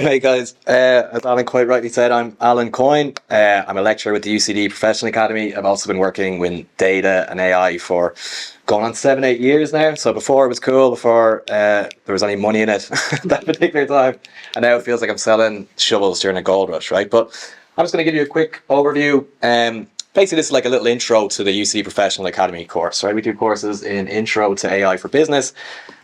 Hey guys, as Alan quite rightly said, I'm Alan Coyne. I'm a lecturer with the UCD Professional Academy. I've also been working with data and AI for going on 7-8 years now. So before it was cool, before there was any money in it that particular time, and now it feels like I'm selling shovels during a gold rush, right? But I'm just going to give you a quick overview. Basically, this is like a little intro to the UCD Professional Academy course, right? We do courses in Intro to AI for Business,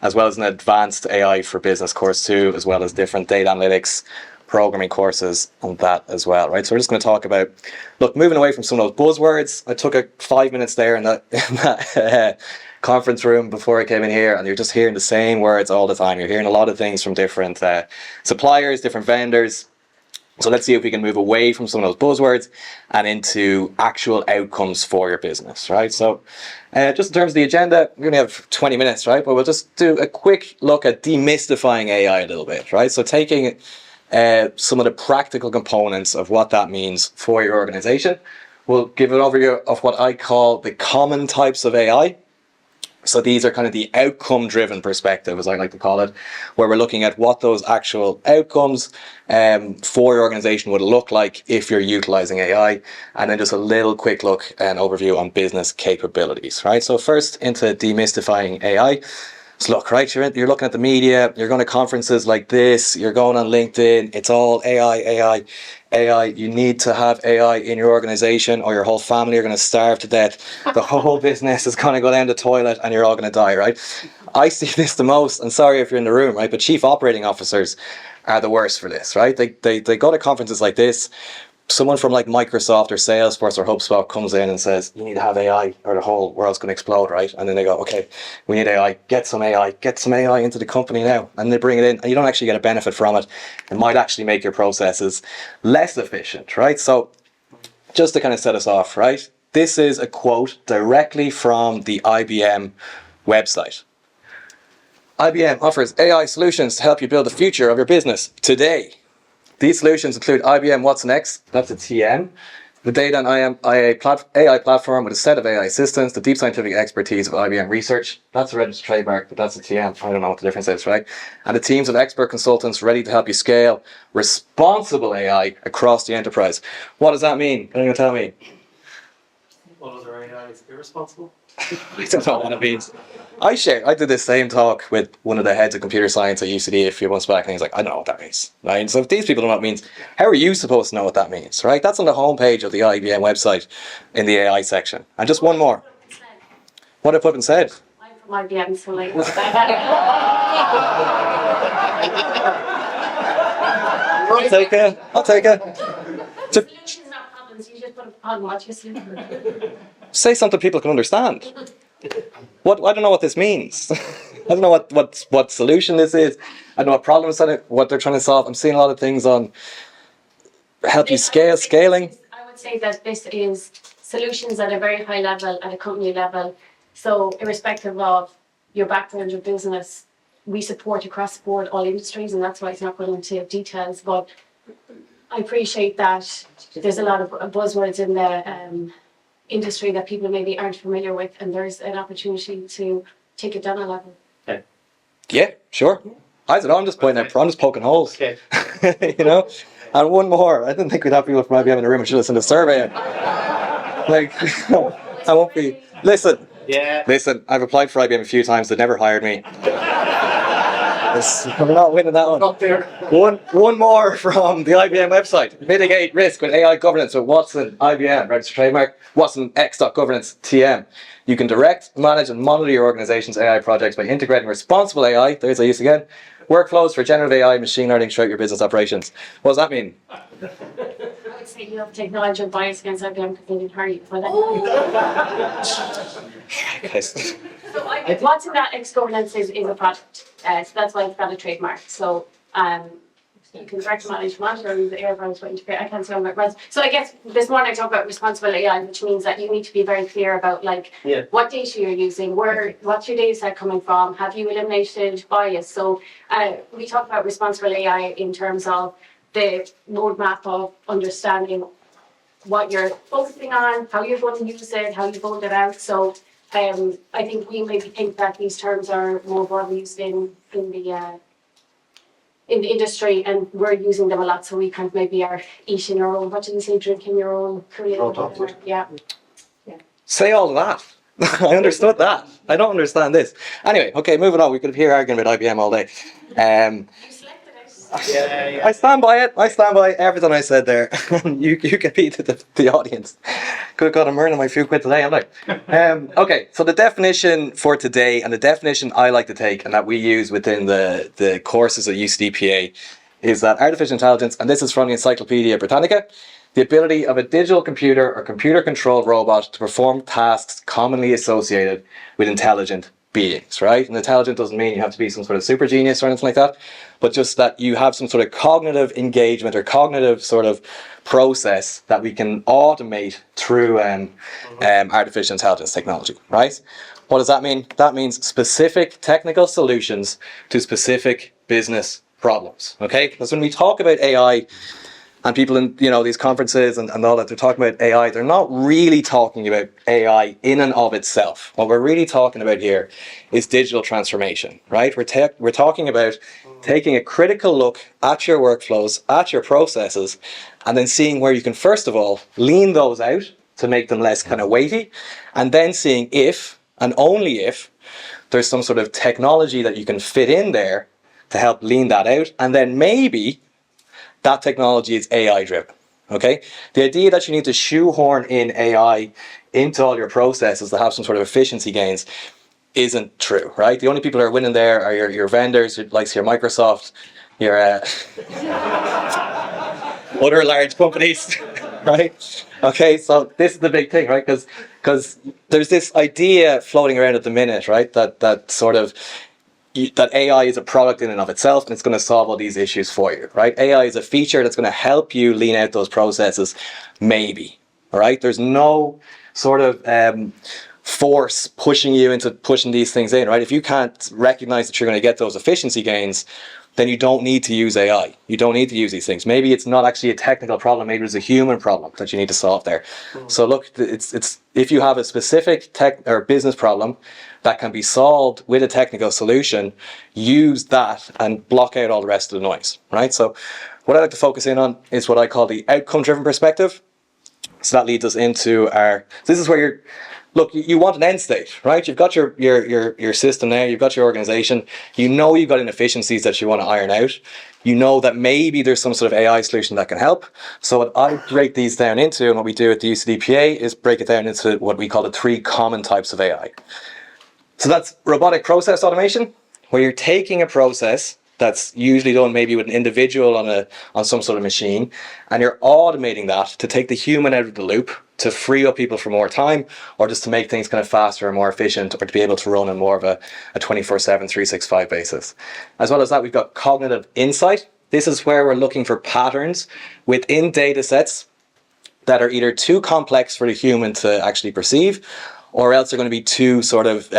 as well as an Advanced AI for Business course too, as well as different data analytics, programming courses, and that as well, right? So we're just going to talk about, look, moving away from some of those buzzwords. I took 5 minutes there in that conference room before I came in here, and you're just hearing the same words all the time. You're hearing a lot of things from different suppliers, different vendors. So let's see if we can move away from some of those buzzwords and into actual outcomes for your business, right? So just in terms of the agenda, we're going to have 20 minutes, right? But we'll just do a quick look at demystifying AI a little bit, right? So taking some of the practical components of what that means for your organization. We'll give an overview of what I call the common types of AI. So these are kind of the outcome-driven perspective, as I like to call it, where we're looking at what those actual outcomes for your organization would look like if you're utilizing AI, and then just a little quick look and overview on business capabilities, right? So first into demystifying AI. So look, right, you're looking at the media, you're going to conferences like this, you're going on LinkedIn, it's all AI, AI, AI. You need to have AI in your organization or your whole family are going to starve to death. The whole business is going to go down the toilet and you're all going to die, right? I see this the most, and sorry if you're in the room, right, but chief operating officers are the worst for this, right? They go to conferences like this. Someone from like Microsoft or Salesforce or HubSpot comes in and says, you need to have AI or the whole world's going to explode, right? And then they go, okay, we need AI, get some AI into the company now. And they bring it in and you don't actually get a benefit from it. It might actually make your processes less efficient, right? So just to kind of set us off, right? This is a quote directly from the IBM website. IBM offers AI solutions to help you build the future of your business today. These solutions include IBM What's Next, that's a TM, the data and AI platform with a set of AI assistants, the deep scientific expertise of IBM research, that's a registered trademark, but that's a TM, I don't know what the difference is, right? And the teams of expert consultants ready to help you scale responsible AI across the enterprise. What does that mean? Can you tell me? What other AI is irresponsible? I don't know what it means. I did this same talk with one of the heads of computer science at UCD a few months back, and he's like, I don't know what that means. Right? And so if these people don't know what it means, how are you supposed to know what that means? Right? That's on the homepage of the IBM website in the AI section. And just one more. What I put and said. I'm from IBM, so like. I'll take it. Solutions, not problems. You just put a problem. What you see. Say something people can understand. I don't know what this means. I don't know what solution this is. I don't know what problems what they're trying to solve. I'm seeing a lot of things on help you scaling. I would say that this is solutions at a very high level, at a company level. So irrespective of your background, your business, we support across the board all industries, and that's why it's not going into details. But I appreciate that there's a lot of buzzwords in the industry that people maybe aren't familiar with, and there's an opportunity to take it down a level. Okay. Yeah, sure. I don't know, I'm just pointing out, I'm just poking holes. Okay. You know? And one more, I didn't think we'd have people from IBM in the room. I should listen to the survey. Like, I won't be. Listen, I've applied for IBM a few times, they've never hired me. We're not winning that one. Not there. One more from the IBM website. Mitigate risk with AI governance with Watson IBM, registered trademark. Watson X.governance TM. You can direct, manage, and monitor your organization's AI projects by integrating responsible AI, there's I use again, workflows for generative AI, machine learning throughout your business operations. What does that mean? I would say you have to take knowledge and bias against IBM because they didn't hire you. But so what's in that X governance is a product. So that's why it's got a trademark. So you can direct manage, monitor the AI to integrate. I can't say on my So I guess this morning I talk about responsible AI, which means that you need to be very clear about what data you're using, what's your data set coming from, have you eliminated bias? So we talk about responsible AI in terms of the roadmap of understanding what you're focusing on, how you're going to use it, how you roll it out. So I think we maybe think that these terms are more broadly used in the in the industry, and we're using them a lot. So we kind of maybe are eating your own, what did you say, drinking your own Korean? Yeah. Say all of that. I understood that. I don't understand this. Anyway, okay, moving on. We could hear arguing about IBM all day. I stand by it. I stand by everything I said there. you can be the audience. Could have got a murder on my few quid today, haven't I? Okay, so the definition for today, and the definition I like to take and that we use within the courses at UCDPA, is that artificial intelligence, and this is from the Encyclopedia Britannica, the ability of a digital computer or computer-controlled robot to perform tasks commonly associated with intelligent beings, right? And intelligent doesn't mean you have to be some sort of super genius or anything like that, but just that you have some sort of cognitive engagement or cognitive sort of process that we can automate through artificial intelligence technology, right? What does that mean? That means specific technical solutions to specific business problems, okay? Because when we talk about AI, and people in these conferences and all that, they're talking about AI. They're not really talking about AI in and of itself. What we're really talking about here is digital transformation, right? We're talking about taking a critical look at your workflows, at your processes, and then seeing where you can, first of all, lean those out to make them less kind of weighty, and then seeing if, and only if, there's some sort of technology that you can fit in there to help lean that out, and then maybe that technology is AI driven, okay? The idea that you need to shoehorn in AI into all your processes to have some sort of efficiency gains isn't true, right? The only people who are winning there are your vendors, like your Microsoft, your other large companies, right? Okay, so this is the big thing, right? Because there's this idea floating around at the minute, right? That sort of that AI is a product in and of itself and it's going to solve all these issues for you, right? AI is a feature that's going to help you lean out those processes, maybe, all right? There's no sort of force pushing you into pushing these things in, right? If you can't recognize that you're going to get those efficiency gains, then you don't need to use AI. You don't need to use these things. Maybe it's not actually a technical problem. Maybe it's a human problem that you need to solve there. So look, it's if you have a specific tech or business problem that can be solved with a technical solution, use that and block out all the rest of the noise, right? So what I like to focus in on is what I call the outcome-driven perspective. So that leads us into this is where you want an end state, right? You've got your system now, you've got your organization, you've got inefficiencies that you want to iron out. You know that maybe there's some sort of AI solution that can help. So what I break these down into, and what we do at the UCDPA, is break it down into what we call the 3 common types of AI. So that's robotic process automation, where you're taking a process that's usually done maybe with an individual on some sort of machine, and you're automating that to take the human out of the loop, to free up people for more time, or just to make things kind of faster and more efficient, or to be able to run on more of a 24/7, 365 basis. As well as that, we've got cognitive insight. This is where we're looking for patterns within data sets that are either too complex for the human to actually perceive, or else they're going to be too sort of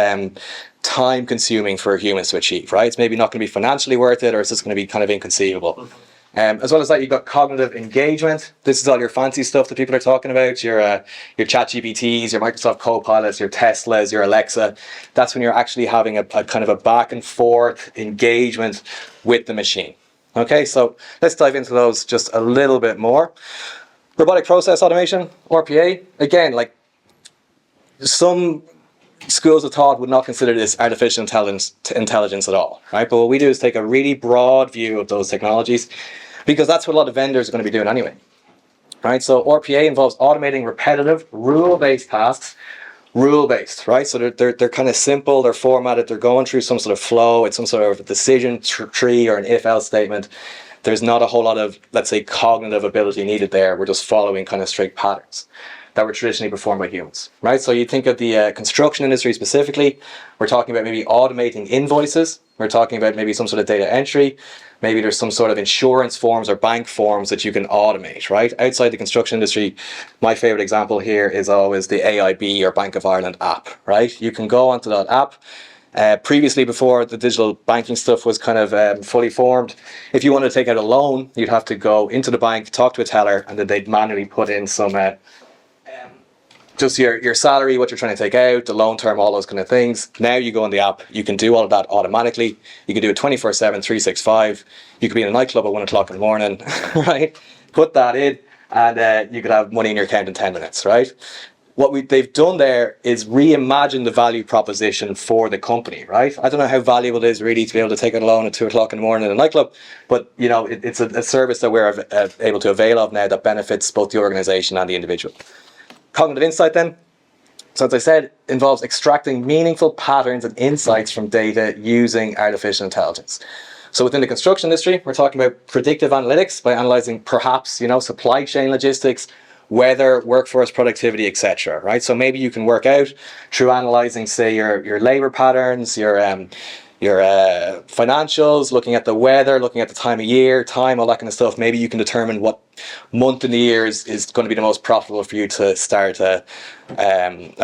time consuming for humans to achieve, right? It's maybe not going to be financially worth it, or it's just going to be kind of inconceivable. As well as that, you've got cognitive engagement. This is all your fancy stuff that people are talking about, your ChatGPTs, your Microsoft Copilots, your Teslas, your Alexa. That's when you're actually having a kind of a back and forth engagement with the machine. Okay, so let's dive into those just a little bit more. Robotic process automation, RPA, again, like some schools of thought would not consider this artificial intelligence at all, right? But what we do is take a really broad view of those technologies, because that's what a lot of vendors are going to be doing anyway, right? So RPA involves automating repetitive, rule-based tasks, rule-based, right? So they're kind of simple, they're formatted, they're going through some sort of flow, it's some sort of decision tree or an if-else statement. There's not a whole lot of, let's say, cognitive ability needed there. We're just following kind of strict patterns that were traditionally performed by humans, right? So you think of the construction industry specifically, we're talking about maybe automating invoices, we're talking about maybe some sort of data entry, maybe there's some sort of insurance forms or bank forms that you can automate, right? Outside the construction industry, my favorite example here is always the AIB or Bank of Ireland app, right? You can go onto that app. Previously, before the digital banking stuff was kind of fully formed, if you wanted to take out a loan, you'd have to go into the bank, talk to a teller, and then they'd manually put in some just your salary, what you're trying to take out, the loan term, all those kind of things. Now you go on the app, you can do all of that automatically. You can do it 24/7, 365. You could be in a nightclub at 1 o'clock in the morning, right? Put that in, and you could have money in your account in 10 minutes, right? What they've done there is reimagine the value proposition for the company, right? I don't know how valuable it is really to be able to take out a loan at 2 o'clock in the morning in a nightclub, but you know, it's a service that we're able to avail of now that benefits both the organization and the individual. Cognitive insight then. So as I said, involves extracting meaningful patterns and insights from data using artificial intelligence. So within the construction industry, we're talking about predictive analytics by analyzing perhaps, you know, supply chain logistics, weather, workforce productivity, etc. Right? So maybe you can work out through analyzing, say, your labor patterns, your financials, looking at the weather, looking at the time of year, all that kind of stuff. Maybe you can determine what month in the year is going to be the most profitable for you to start a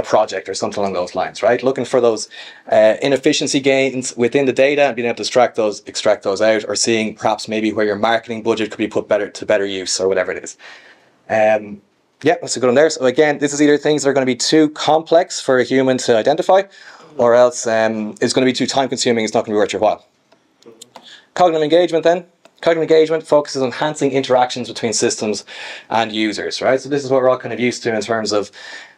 project or something along those lines, right? Looking for those inefficiency gains within the data and being able to extract those out, or seeing perhaps maybe where your marketing budget could be put to better use or whatever it is. Yeah, let's go on there. So again, this is either things that are going to be too complex for a human to identify, or else it's going to be too time consuming, it's not going to be worth your while. Cognitive engagement then. Cognitive engagement focuses on enhancing interactions between systems and users, right? So this is what we're all kind of used to in terms of,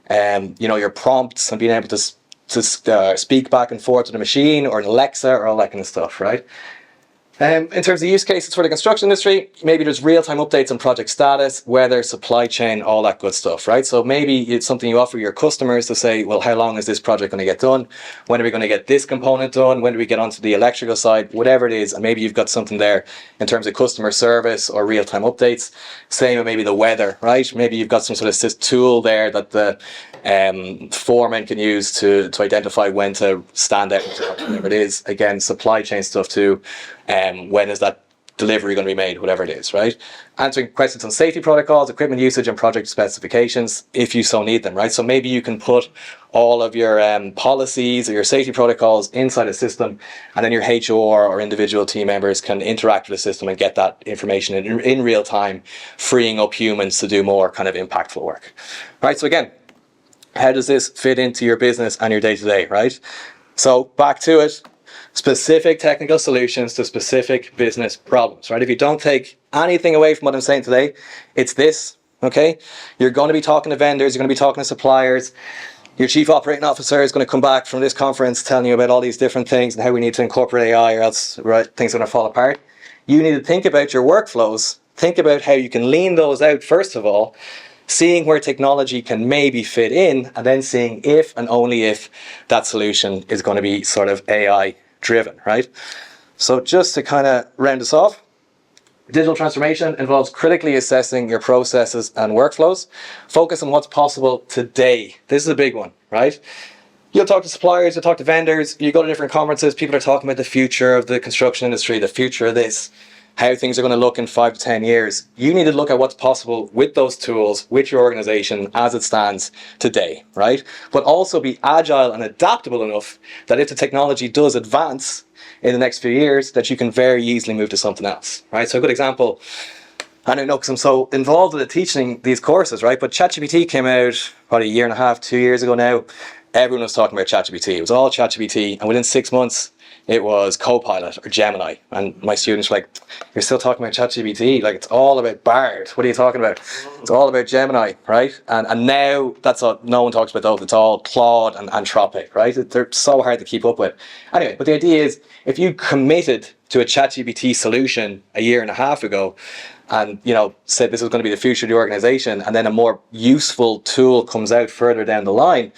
you know, your prompts and being able to speak back and forth with a machine or an Alexa or all that kind of stuff, right? In terms of use cases for the construction industry, maybe there's real-time updates on project status, weather, supply chain, all that good stuff, right? So maybe it's something you offer your customers to say, well, how long is this project going to get done? When are we going to get this component done? When do we get onto the electrical side? Whatever it is, and maybe you've got something there in terms of customer service or real-time updates. Same with maybe the weather, right? Maybe you've got some sort of tool there that the foreman can use to identify when to stand out, whatever it is. Again, supply chain stuff too. When is that delivery going to be made, whatever it is, right? Answering questions on safety protocols, equipment usage, and project specifications, if you so need them, right? So maybe you can put all of your policies or your safety protocols inside a system, and then your HR or individual team members can interact with the system and get that information in real time, freeing up humans to do more kind of impactful work, right? So again, how does this fit into your business and your day-to-day, right? So back to it. Specific technical solutions to specific business problems, right? If you don't take anything away from what I'm saying today, it's this, okay? You're going to be talking to vendors, you're going to be talking to suppliers. Your chief operating officer is going to come back from this conference telling you about all these different things and how we need to incorporate AI, or else, right, things are going to fall apart. You need to think about your workflows, think about how you can lean those out first of all, seeing where technology can maybe fit in, and then seeing if and only if that solution is going to be sort of AI driven, right? So just to kind of round this off, digital transformation involves critically assessing your processes and workflows. Focus on what's possible today. This is a big one, right? You'll talk to suppliers, you'll talk to vendors, you go to different conferences, people are talking about the future of the construction industry, the future of this, how things are going to look in 5 to 10 years. You need to look at what's possible with those tools, with your organization as it stands today, right? But also be agile and adaptable enough that if the technology does advance in the next few years, that you can very easily move to something else, right? So a good example, I don't know because I'm so involved with teaching these courses, right? But ChatGPT came out probably a year and a half, 2 years ago now. Everyone was talking about ChatGPT. It was all ChatGPT, and within 6 months, it was Copilot or Gemini. And my students were like, you're still talking about ChatGPT? Like, it's all about Bard. What are you talking about? It's all about Gemini, right? And now that's all, no one talks about those. It's all Claude and Anthropic, right? They're so hard to keep up with. Anyway, but the idea is, if you committed to a ChatGPT solution a year and a half ago, and you know, said this was going to be the future of the organization, and then a more useful tool comes out further down the line,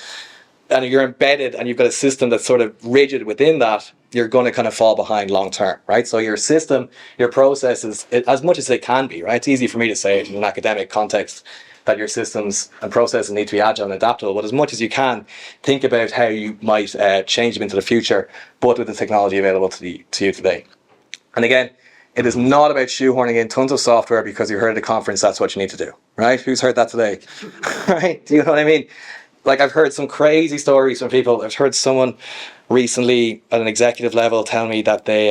and you're embedded and you've got a system that's sort of rigid within that, you're going to kind of fall behind long term, right? So your system, your processes, as much as they can be, right? It's easy for me to say it in an academic context that your systems and processes need to be agile and adaptable, but as much as you can, think about how you might change them into the future, but with the technology available to you today. And again, it is not about shoehorning in tons of software because you heard at a conference that's what you need to do, right? Who's heard that today? Right? Do you know what I mean? Like, I've heard some crazy stories from people. I've heard someone recently at an executive level tell me that they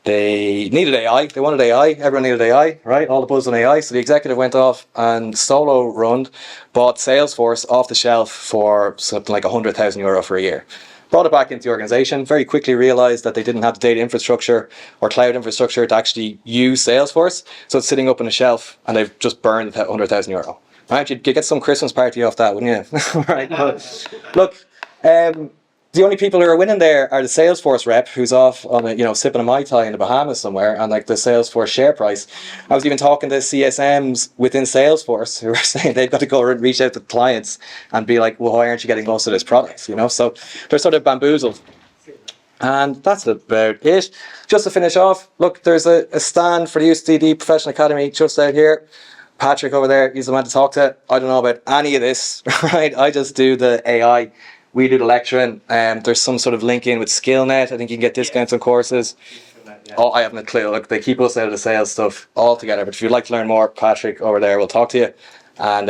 they needed AI. They wanted AI. Everyone needed AI, right? All the buzz on AI. So the executive went off and solo run, bought Salesforce off the shelf for something like €100,000 for a year. Brought it back into the organization, very quickly realized that they didn't have the data infrastructure or cloud infrastructure to actually use Salesforce. So it's sitting up on a shelf and they've just burned €100,000. Right? You'd get some Christmas party off that, wouldn't you? Right? But look, the only people who are winning there are the Salesforce rep who's off on sipping a Mai Tai in the Bahamas somewhere, and like the Salesforce share price. I was even talking to CSMs within Salesforce who were saying they've got to go and reach out to clients and be like, well, why aren't you getting most of this product? So they're sort of bamboozled. And that's about it. Just to finish off, look, there's a stand for the UCD Professional Academy just out here. Patrick over there, he's the man to talk to. I don't know about any of this, right? I just do the AI. We do the lecturing. There's some sort of link in with SkillNet. I think you can get discounts on courses. Oh, I haven't a clue. Look, they keep us out of the sales stuff altogether. But if you'd like to learn more, Patrick over there will talk to you. And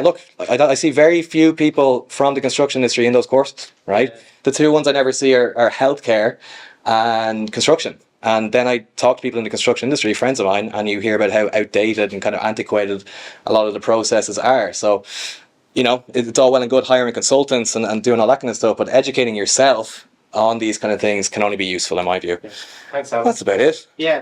look, I see very few people from the construction industry in those courses, right? The two ones I never see are healthcare and construction. And then I talk to people in the construction industry, friends of mine, and you hear about how outdated and kind of antiquated a lot of the processes are. So, it's all well and good hiring consultants and doing all that kind of stuff, but educating yourself on these kind of things can only be useful in my view. Thanks, Alan. That's about it. Yeah.